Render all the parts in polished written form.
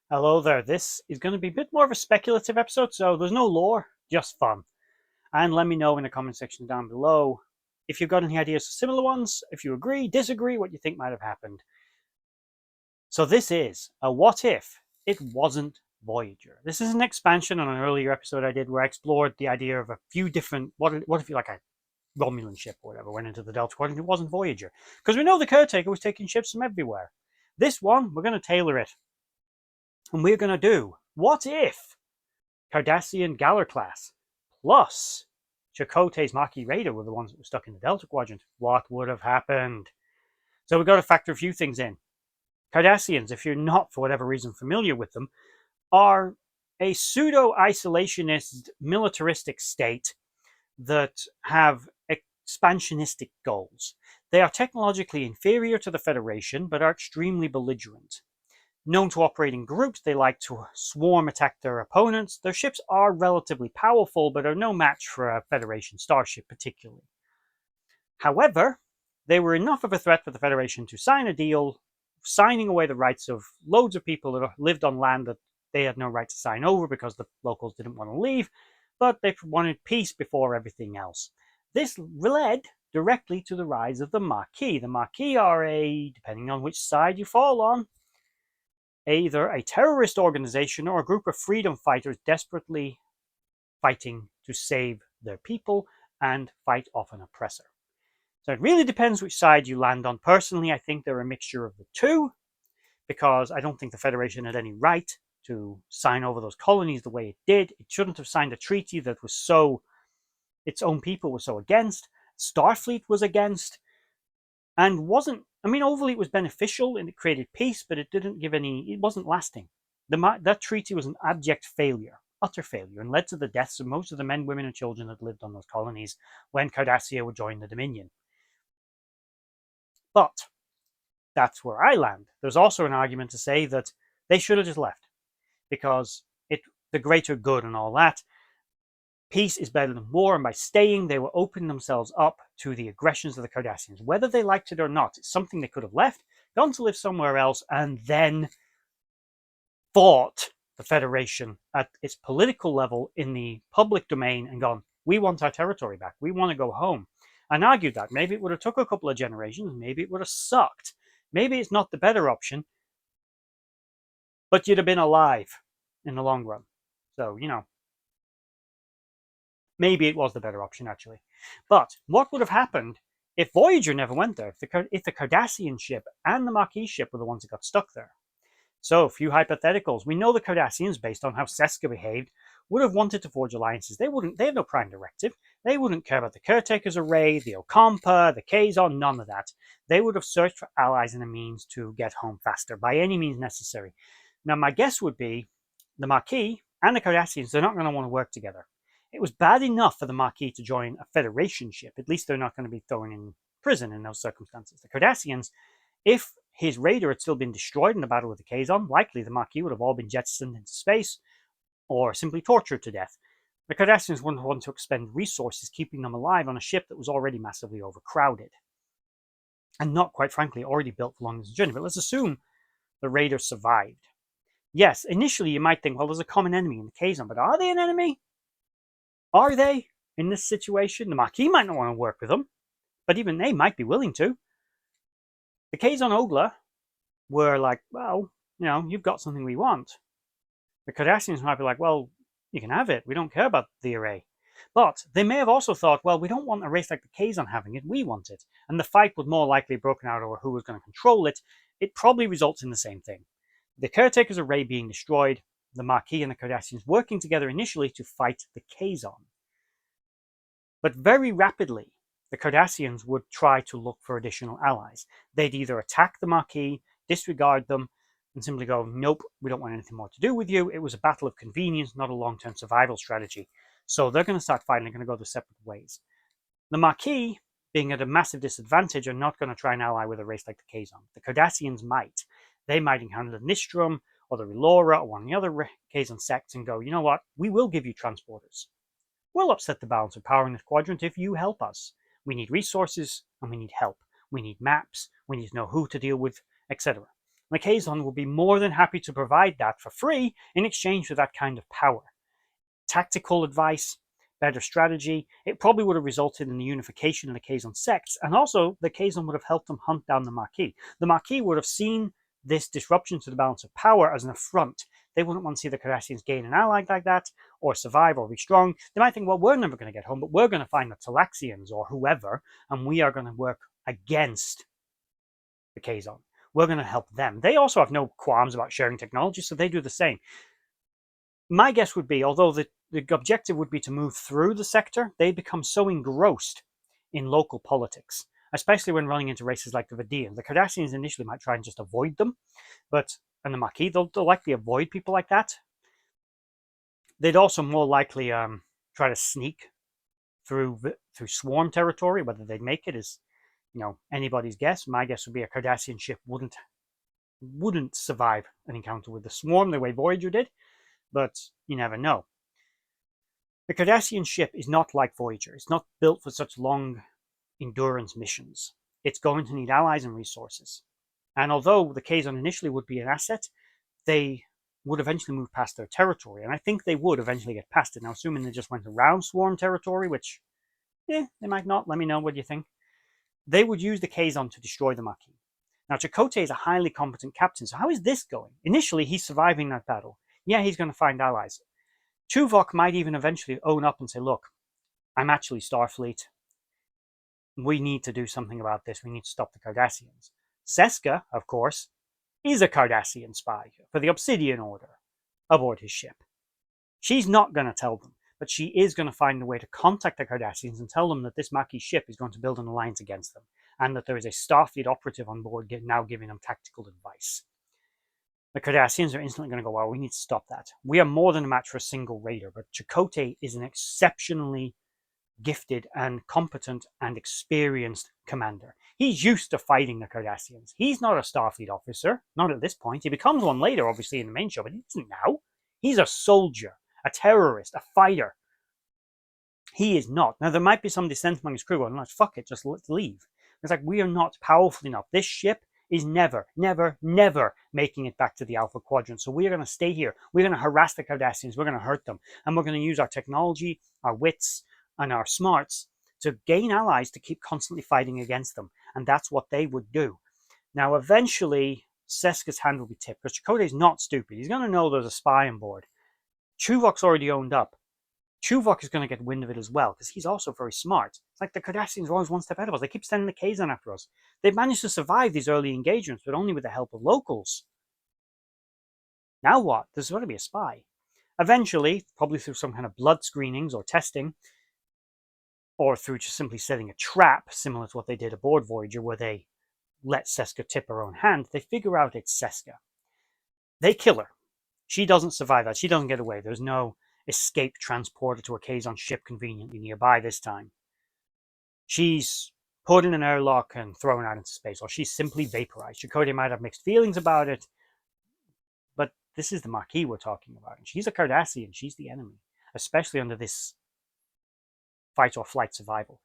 Hello there, this is going to be a bit more of a speculative episode, so there's no lore, just fun. And let me know in the comment section down below if you've got any ideas for similar ones, if you agree, disagree, what you think might have happened. So this is a what if it wasn't Voyager. This is an expansion on an earlier episode I did where I explored the idea of a few different, what if you like a Romulan ship or whatever went into the Delta Quadrant, it wasn't Voyager. Because we know the Caretaker was taking ships from everywhere. This one, we're going to tailor it. And we're going to do, what if Cardassian Galler class plus Chakotay's Maquis Raider were the ones that were stuck in the Delta Quadrant? What would have happened? So we've got to factor a few things in. Cardassians, if you're not for whatever reason familiar with them, are a pseudo-isolationist militaristic state that have expansionistic goals. They are technologically inferior to the Federation, but are extremely belligerent. Known to operate in groups, they like to swarm attack their opponents. Their ships are relatively powerful, but are no match for a Federation starship particularly. However, they were enough of a threat for the Federation to sign a deal, signing away the rights of loads of people that lived on land that they had no right to sign over because the locals didn't want to leave, but they wanted peace before everything else. This led directly to the rise of the Maquis. The Maquis are depending on which side you fall on, either a terrorist organization or a group of freedom fighters desperately fighting to save their people and fight off an oppressor. So it really depends which side you land on. Personally, I think they're a mixture of the two, because I don't think the Federation had any right to sign over those colonies the way it did. It shouldn't have signed a treaty that was so, its own people were so against, Starfleet was against, and wasn't, I mean, overly it was beneficial and it created peace, but it didn't give any, it wasn't lasting. That treaty was an abject failure, utter failure, and led to the deaths of most of the men, women, and children that lived on those colonies when Cardassia would join the Dominion. But that's where I land. There's also an argument to say that they should have just left, because the greater good and all that, peace is better than war, and by staying, they were opening themselves up to the aggressions of the Cardassians. Whether they liked it or not, it's something they could have left, gone to live somewhere else, and then fought the Federation at its political level in the public domain and gone, we want our territory back, we want to go home. And argued that maybe it would have took a couple of generations, maybe it would have sucked, maybe it's not the better option, but you'd have been alive in the long run. So, you know, maybe it was the better option, actually. But what would have happened if Voyager never went there? If the Cardassian ship and the Maquis ship were the ones that got stuck there? So, a few hypotheticals. We know the Cardassians, based on how Seska behaved, would have wanted to forge alliances. They have no prime directive. They wouldn't care about the Caretaker's array, the Ocampa, the Kazon, none of that. They would have searched for allies and a means to get home faster, by any means necessary. Now, my guess would be the Maquis and the Cardassians, they're not going to want to work together. It was bad enough for the Maquis to join a Federation ship. At least they're not going to be thrown in prison in those circumstances. The Cardassians, if his raider had still been destroyed in the battle with the Kazon, likely the Maquis would have all been jettisoned into space or simply tortured to death. The Cardassians wouldn't want to expend resources keeping them alive on a ship that was already massively overcrowded and not, quite frankly, already built for long distance journey. But let's assume the raider survived. Yes, initially you might think, well, there's a common enemy in the Kazon, but are they an enemy? Are they in this situation? The Maquis might not want to work with them, but even they might be willing to. The Kazon Ogla were like, well, you know, you've got something we want. The Cardassians might be like, well, you can have it. We don't care about the array. But they may have also thought, well, we don't want a race like the Kazon having it. We want it. And the fight would more likely have broken out over who was going to control it. It probably results in the same thing. The Caretaker's array being destroyed, the Maquis and the Cardassians working together initially to fight the Kazon. But very rapidly, the Cardassians would try to look for additional allies. They'd either attack the Maquis, disregard them, and simply go, nope, we don't want anything more to do with you. It was a battle of convenience, not a long-term survival strategy. So they're going to start fighting, they're going to go their separate ways. The Maquis, being at a massive disadvantage, are not going to try and ally with a race like the Kazon. The Cardassians might. They might encounter the Nistrum, or the Relora, or one of the other Kazon sects and go, you know what, we will give you transporters. We'll upset the balance of power in this quadrant if you help us. We need resources, and we need help. We need maps, we need to know who to deal with, etc. The Kazon would be more than happy to provide that for free in exchange for that kind of power. Tactical advice, better strategy. It probably would have resulted in the unification of the Kazon sects, and also the Kazon would have helped them hunt down the Maquis. The Maquis would have seen this disruption to the balance of power as an affront. They wouldn't want to see the Cardassians gain an ally like that, or survive, or be strong. They might think, well, we're never going to get home, but we're going to find the Talaxians or whoever, and we are going to work against the Kazon. We're going to help them. They also have no qualms about sharing technology, so they do the same. My guess would be, although the objective would be to move through the sector, they become so engrossed in local politics, especially when running into races like the Vidians. The Cardassians initially might try and just avoid them, and the Maquis, they'll likely avoid people like that. They'd also more likely try to sneak through swarm territory. Whether they'd make it is, anybody's guess. My guess would be a Cardassian ship wouldn't survive an encounter with the swarm the way Voyager did, but you never know. The Cardassian ship is not like Voyager. It's not built for such long endurance missions. It's going to need allies and resources. And although the Kazon initially would be an asset, they would eventually move past their territory. And I think they would eventually get past it. Now, assuming they just went around swarm territory, which, they might not. Let me know what you think. They would use the Kazon to destroy the Maquis. Now, Chakotay is a highly competent captain. So how is this going? Initially, he's surviving that battle. Yeah, he's going to find allies. Tuvok might even eventually own up and say, look, I'm actually Starfleet. We need to do something about this. We need to stop the Cardassians. Seska, of course, is a Cardassian spy for the Obsidian Order aboard his ship. She's not going to tell them, but she is going to find a way to contact the Cardassians and tell them that this Maquis ship is going to build an alliance against them, and that there is a Starfleet operative on board now giving them tactical advice. The Cardassians are instantly going to go, well, we need to stop that. We are more than a match for a single raider, but Chakotay is an exceptionally gifted and competent and experienced commander. He's used to fighting the Cardassians. He's not a Starfleet officer, not at this point. He becomes one later, obviously, in the main show, but he isn't now. He's a soldier, a terrorist, a fighter. He is not. Now, there might be some dissent among his crew, and like, fuck it, just let's leave. It's like, we are not powerful enough. This ship is never, never, never making it back to the Alpha Quadrant. So we are going to stay here. We're going to harass the Cardassians. We're going to hurt them. And we're going to use our technology, our wits, and our smarts to gain allies to keep constantly fighting against them. And that's what they would do. Now, eventually, Seska's hand will be tipped, because Chakotay's not stupid. He's going to know there's a spy on board. Tuvok's already owned up. Tuvok is going to get wind of it as well, because he's also very smart. It's like the Cardassians are always one step ahead of us. They keep sending the Kazon after us. They've managed to survive these early engagements, but only with the help of locals. Now what? There's got to be a spy. Eventually, probably through some kind of blood screenings or testing, or through just simply setting a trap, similar to what they did aboard Voyager, where they let Seska tip her own hand, they figure out it's Seska. They kill her. She doesn't survive that. She doesn't get away. There's no escape transporter to a Kazon ship conveniently nearby this time. She's put in an airlock and thrown out into space, or she's simply vaporized. Chakotay might have mixed feelings about it, but this is the Maquis we're talking about. And she's a Cardassian. She's the enemy, especially under this fight or flight survival.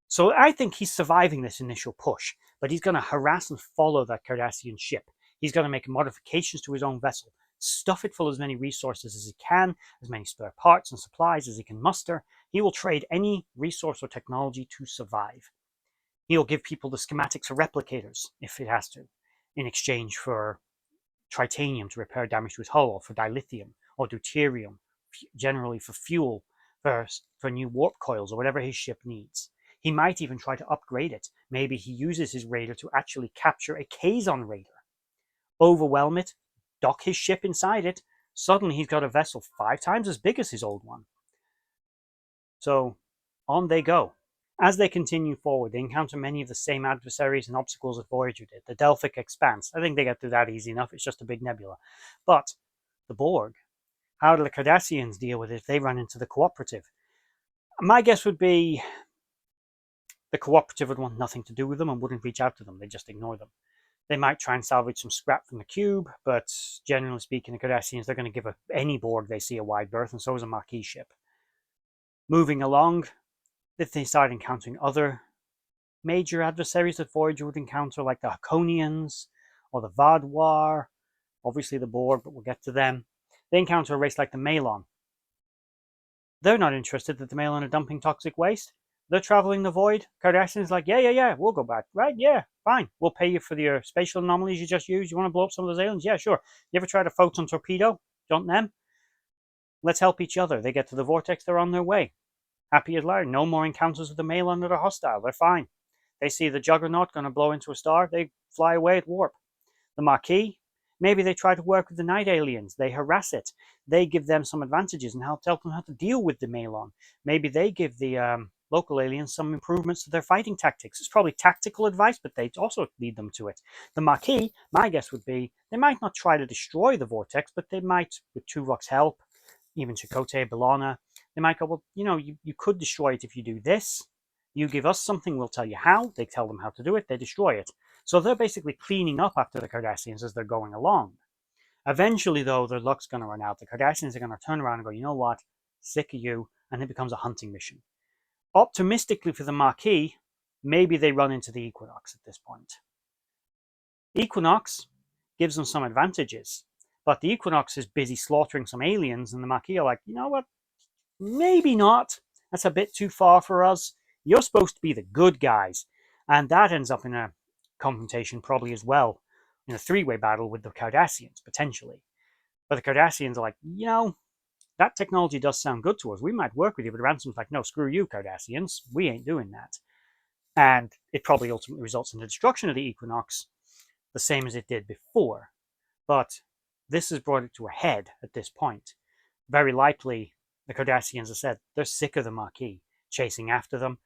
So I think he's surviving this initial push, but he's going to harass and follow that Cardassian ship. He's going to make modifications to his own vessel, stuff it full of as many resources as he can, as many spare parts and supplies as he can muster. He will trade any resource or technology to survive. He'll give people the schematics for replicators, if it has to, in exchange for tritanium to repair damage to his hull, or for dilithium, or deuterium, generally for fuel, for new warp coils, or whatever his ship needs. He might even try to upgrade it. Maybe he uses his raider to actually capture a Kazon raider, overwhelm it, dock his ship inside it. Suddenly he's got a vessel 5 times as big as his old one. So on they go. As they continue forward, they encounter many of the same adversaries and obstacles that Voyager did. The Delphic Expanse, I think they get through that easy enough. It's just a big nebula. But the Borg, how do the Cardassians deal with it if they run into the Cooperative? My guess would be the Cooperative would want nothing to do with them and wouldn't reach out to them. They'd just ignore them. They might try and salvage some scrap from the cube, but generally speaking, the Cardassians, they're going to give any Borg they see a wide berth, and so is a Maquis ship. Moving along, if they start encountering other major adversaries that Voyager would encounter, like the Haconians, or the Vaadwaur, obviously the Borg, but we'll get to them. They encounter a race like the Malon. They're not interested that the Malon are dumping toxic waste. They're traveling the void. Cardassian's like, yeah, we'll go back. Right, yeah, fine. We'll pay you for your spatial anomalies you just used. You want to blow up some of those aliens? Yeah, sure. You ever tried a photon torpedo? Don't them? Let's help each other. They get to the vortex, they're on their way. Happy as Larry. No more encounters with the Malon that are hostile. They're fine. They see the Juggernaut going to blow into a star. They fly away at warp. The Maquis, maybe they try to work with the night aliens. They harass it. They give them some advantages and help them how to deal with the Malon. Maybe they give the local aliens some improvements to their fighting tactics. It's probably tactical advice, but they also lead them to it. The Maquis, my guess would be, they might not try to destroy the vortex, but they might, with Tuvok's help, even Chakotay, B'Elanna, they might go, well, you could destroy it if you do this. You give us something, we'll tell you how. They tell them how to do it, they destroy it. So they're basically cleaning up after the Cardassians as they're going along. Eventually, though, their luck's going to run out. The Cardassians are going to turn around and go, you know what, sick of you, and it becomes a hunting mission. Optimistically for the Maquis, maybe they run into the Equinox at this point. Equinox gives them some advantages, but the Equinox is busy slaughtering some aliens, and the Maquis are like, you know what, maybe not. That's a bit too far for us. You're supposed to be the good guys. And that ends up in a confrontation probably as well, in a three-way battle with the Cardassians, potentially. But the Cardassians are like, that technology does sound good to us. We might work with you, but Ransom's like, no, screw you, Cardassians. We ain't doing that. And it probably ultimately results in the destruction of the Equinox, the same as it did before. But this has brought it to a head at this point. Very likely, the Cardassians have said they're sick of the Maquis chasing after them.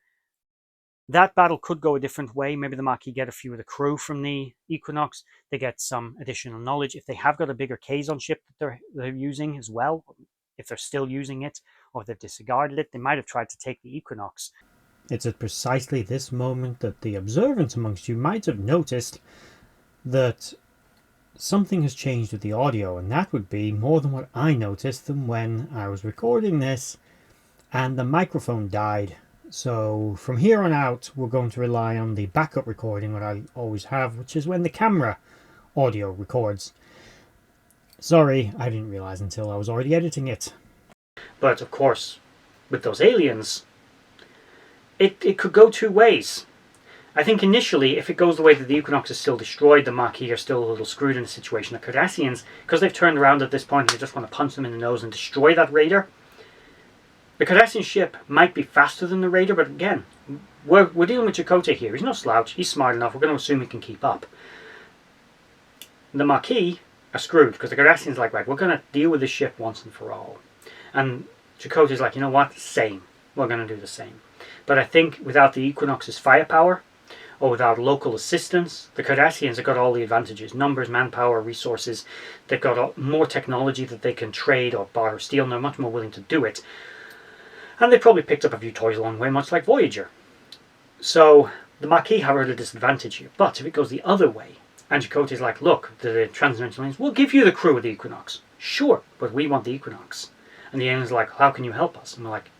That battle could go a different way. Maybe the Maquis get a few of the crew from the Equinox. They get some additional knowledge. If they have got a bigger Kazon ship that they're using as well, if they're still using it, or if they've disregarded it, they might have tried to take the Equinox. It's at precisely this moment that the observant amongst you might have noticed that something has changed with the audio, and that would be more than what I noticed than when I was recording this and the microphone died. So from here on out, we're going to rely on the backup recording, what I always have, which is when the camera audio records. Sorry, I didn't realize until I was already editing it. But of course, with those aliens, it could go two ways. I think initially, if it goes the way that the Equinox is still destroyed, the Maquis are still a little screwed in the situation. The Cardassians, because they've turned around at this point and they just want to punch them in the nose and destroy that raider. The Cardassian ship might be faster than the raider, but again, we're dealing with Chakotay here. He's no slouch. He's smart enough. We're going to assume he can keep up. The Maquis are screwed because the Cardassians are like, right, we're going to deal with this ship once and for all. And Chakotay's like, you know what? Same. We're going to do the same. But I think without the Equinox's firepower, or without local assistance, the Cardassians have got all the advantages. Numbers, manpower, resources. They've got more technology that they can trade or barter or steal, and they're much more willing to do it. And they probably picked up a few toys along the way, much like Voyager. So the Maquis have at a disadvantage here. But if it goes the other way, and Chakotay's like, look, the transdimensional aliens, we'll give you the crew of the Equinox. Sure, but we want the Equinox. And the aliens are like, how can you help us? And we're like,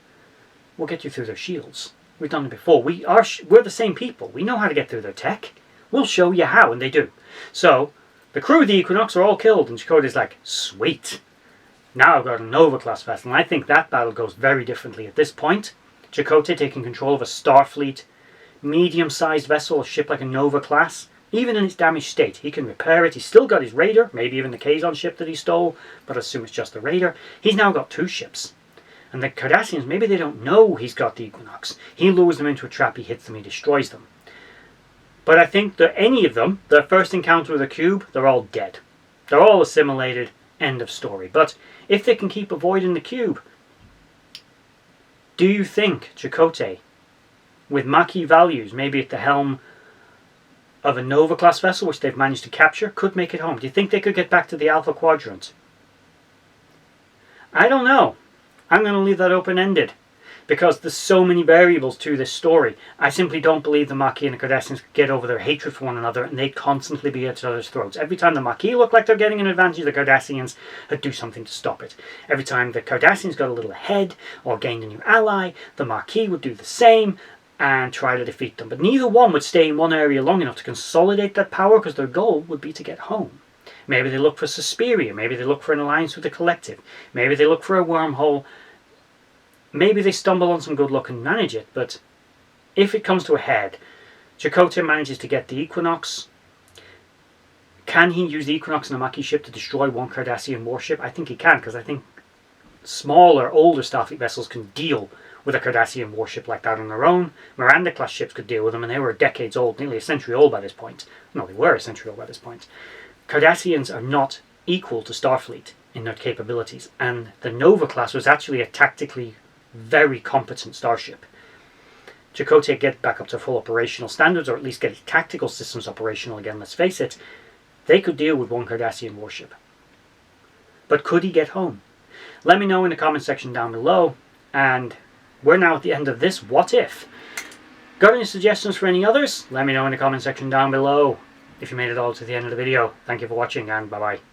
we'll get you through their shields. We've done it before. We're the same people. We know how to get through their tech. We'll show you how, and they do. So the crew of the Equinox are all killed, and Chakotay's like, sweet. Now I've got a Nova-class vessel, and I think that battle goes very differently at this point. Chakotay taking control of a Starfleet, medium-sized vessel, a ship like a Nova-class. Even in its damaged state, he can repair it. He's still got his raider, maybe even the Kazon ship that he stole, but I assume it's just the raider. He's now got two ships. And the Cardassians, maybe they don't know he's got the Equinox. He lures them into a trap, he hits them, he destroys them. But I think that any of them, their first encounter with a cube, they're all dead. They're all assimilated, end of story. But if they can keep avoiding the cube, do you think Chakotay, with Maquis values, maybe at the helm of a Nova-class vessel, which they've managed to capture, could make it home? Do you think they could get back to the Alpha Quadrant? I don't know. I'm going to leave that open-ended because there's so many variables to this story. I simply don't believe the Maquis and the Cardassians could get over their hatred for one another, and they'd constantly be at each other's throats. Every time the Maquis look like they're getting an advantage, the Cardassians would do something to stop it. Every time the Cardassians got a little ahead or gained a new ally, the Maquis would do the same, and try to defeat them. But neither one would stay in one area long enough to consolidate that power, because their goal would be to get home. Maybe they look for Suspiria, maybe they look for an alliance with the Collective, maybe they look for a wormhole, maybe they stumble on some good luck and manage it. But if it comes to a head, Chakotay manages to get the Equinox. Can he use the Equinox and the Maquis ship to destroy one Cardassian warship? I think he can, because I think smaller, older Starfleet vessels can deal with a Cardassian warship like that on their own. Miranda-class ships could deal with them, and they were decades old, nearly a century old by this point. No, they were a century old by this point. Cardassians are not equal to Starfleet in their capabilities, and the Nova-class was actually a tactically very competent starship. Chakotay get back up to full operational standards, or at least get tactical systems operational again, let's face it. They could deal with one Cardassian warship. But could he get home? Let me know in the comment section down below. And we're now at the end of this What If. Got any suggestions for any others? Let me know in the comment section down below. If you made it all to the end of the video, thank you for watching, and bye bye.